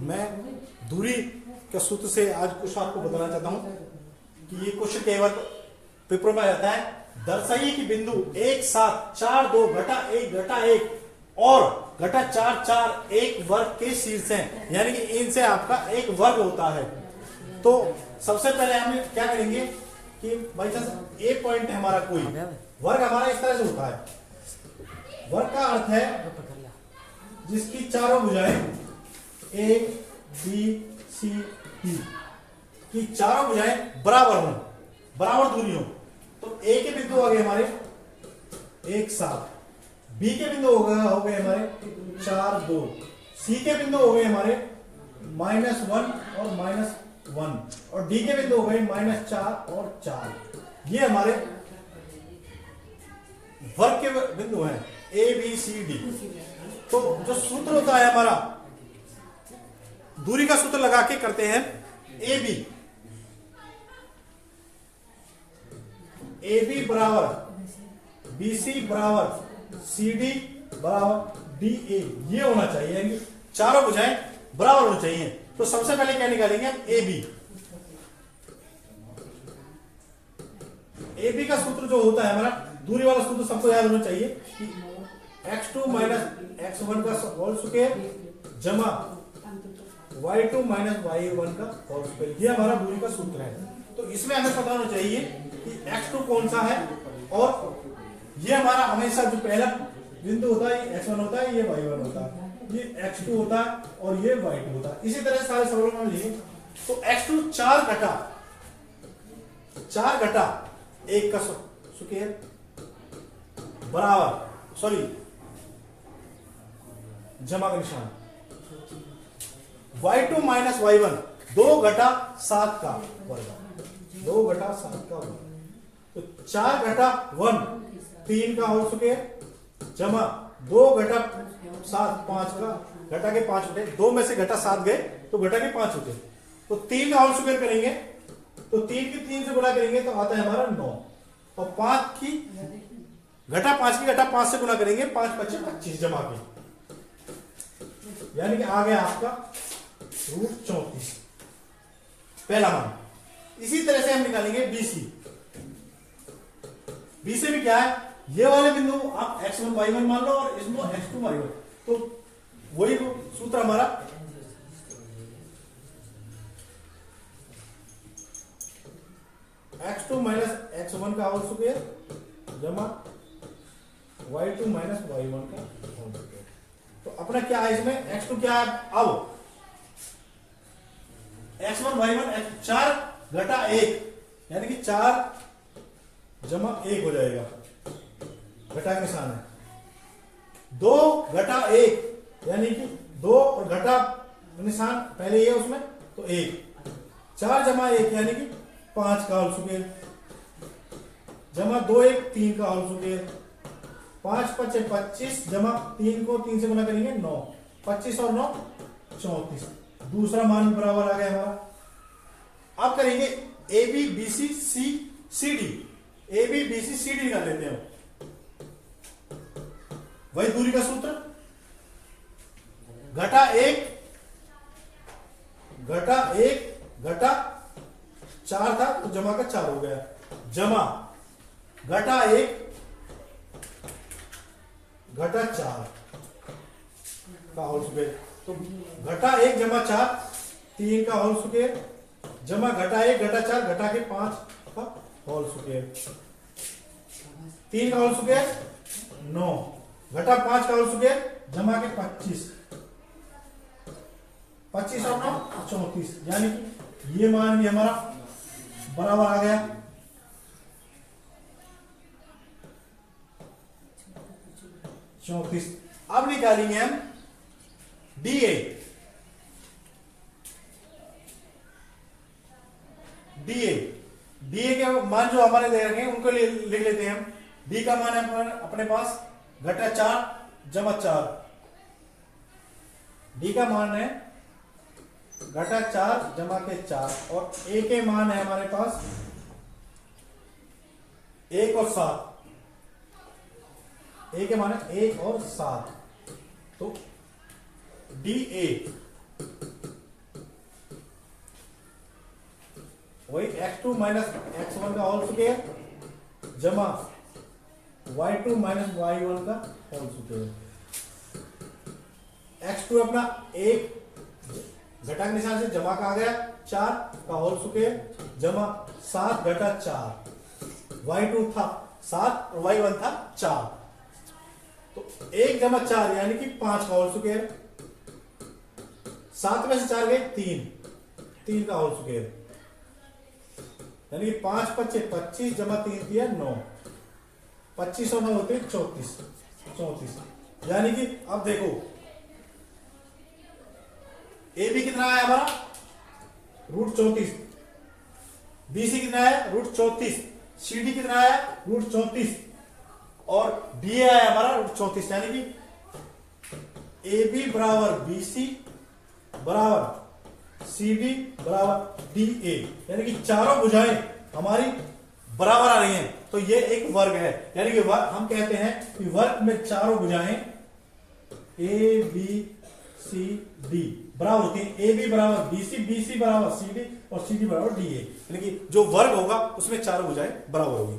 मैं दूरी के सूत्र से आज कुछ आपको बताना चाहता हूं कि ये क्वेश्चन केवल पेपर में आ जाता है। दर्शाइए कि बिंदु 1 7 4 2 घटा 1 और घटा 4 4 एक वर्ग के शीर्ष हैं, यानी कि इनसे आपका एक वर्ग होता है। तो सबसे पहले हम क्या करेंगे कि बाई चांस ए पॉइंट है हमारा, कोई वर्ग हमारा इस तरह से होता है। वर्ग का अर्थ है जिसकी चारों भुजाएं ए बी सी डी की चारों भुजाएं बराबर हों, बराबर दूरी हो। तो ए के बिंदु आ गए हमारे 1 7, बी के बिंदु हो गए हमारे 4 2, सी के बिंदु हो गए हमारे -1 और -1 और डी के बिंदु हो गए -4 और 4। ये हमारे वर्ग के बिंदु हैं ए बी सी डी। तो जो सूत्र होता है हमारा, दूरी का सूत्र लगा के करते हैं ए बी बराबर बी सी बराबर सी डी बराबर डी ए, ये होना चाहिए, यानी चारों भुजाएं बराबर होनी चाहिए। तो सबसे पहले क्या निकालेंगे हम ए बी का सूत्र जो होता है हमारा, दूरी वाला सूत्र सबको याद होना चाहिए कि x2 - x1 का होल स्क्वायर जमा y2 - y1 का होल स्क्वायर, ये हमारा दूरी का सूत्र है। तो इसमें हमें पता होना चाहिए कि x2 कौन सा है, और ये हमारा हमेशा जो पहला बिंदु होता है ये x1 होता है, ये y1 होता है, ये x2 होता है और ये y2 होता है। इसी तरह सारे सवालों में लिखेंगे। तो x2 4 घटा 1 का स्क्वायर बराबर, सॉरी जमा का निशान, y2 - y1 2 घटा 7 का वर्ग, 2 घटा 7 का वर्ग। तो 4 घटा 1 3 का होल स्क्वायर जमा 2 घटा 7 5 का, घटा के 5 होते, 2 में से घटा 7 गए तो घटा के 5 होते। तो 3 का होल स्क्वायर करेंगे तो 3 की 3 से गुणा करेंगे तो आता है हमारा 9, और 5 की घटा 5 से गुणा करेंगे 5 × 25 25 जमा के, यानी कि आ गया आपका √34 पहला मान। इसी तरह से हम निकालेंगे बी से भी क्या है, ये वाले बिंदु आप x1 y1 मान लो और इसमें x2 y1, तो वही सूत्र हमारा x2 - x1 का होल स्क्वायर जमा y2 - y1 का होल स्क्वायर। तो अपना क्या है इसमें, x2 क्या है, अब x1 y1 4 घटा 1, यानी कि 4 जमा 1 हो जाएगा, घटा का निशान है। 2 घटा 1 यानी कि 2 और घटा निशान पहले ये उसमें तो 1, 4 जमा 1 यानी कि 5 का होल स्क्वायर जमा 2 1 3 का होल स्क्वायर, 5 × 5 25 जमा 3 को 3 से गुणा करेंगे 9, 25 और 9 34। दूसरा मान बराबर आ गया हमारा। अब करेंगे A B B C C D, A B B C C D निकाल लेते हैं। वही दूरी का सूत्र, घटा 1 घटा 4 था तो जमा का 4 हो गया, जमा घटा 1 घटा 4 का होल स्क्वायर, तो घटा 1 जमा 4 3 का होल स्क्वायर जमा घटा 1 घटा 4 घटा के 5 का होल स्क्वायर, 3 का होल स्क्वायर 9 घटा 5 का होल स्क्वायर जमा के 25 और 9 34, यानी कि ये मान भी हमारा बराबर आ गया। अब निकालेंगे हम डीए के मान जो हमारे दे रखे हैं उनको लिख लेते हैं हम। डी का मान है अपने पास घटा 4 जमा 4, डी का मान है घटा 4 जमा के 4, और ए के मान है हमारे पास 1 और 7, ए के मान है 1 और 7। तो डी ए वही x2 माइनस x1 का होल स्क्वायर जमा y2 माइनस y1 का होल स्क्वायर। x2 अपना एक घटा के निशान से जमा का आ गया 4 का होल स्क्वायर जमा 7 घटा 4, y2 था 7 और y1 था 4, तो 1 जमा 4 यानी कि 5 का होल स्क्वायर, 7 में से 4 गए 3 का होल स्क्वायर, यानी कि 5 पच्चे 25 जमा 3 दिया 9, 25 और 9 होते 34, यानी कि अब देखो ए बी कितना है हमारा √34, BC कितना है √34, CD कितना है √34 और DA है हमारा √34, यानी कि AB बराबर BC बराबर CD बराबर DA, यानी कि चारों भुजाएं हमारी बराबर आ रही हैं, तो ये एक वर्ग है। यानी कि हम कहते हैं कि वर्ग में चारों भुजाएं ABCD बराबर होती है, AB बराबर BC, BC बराबर CD और CD बराबर DA, यानी कि जो वर्ग होगा उसमें चारों भुजाएं बराबर होगी।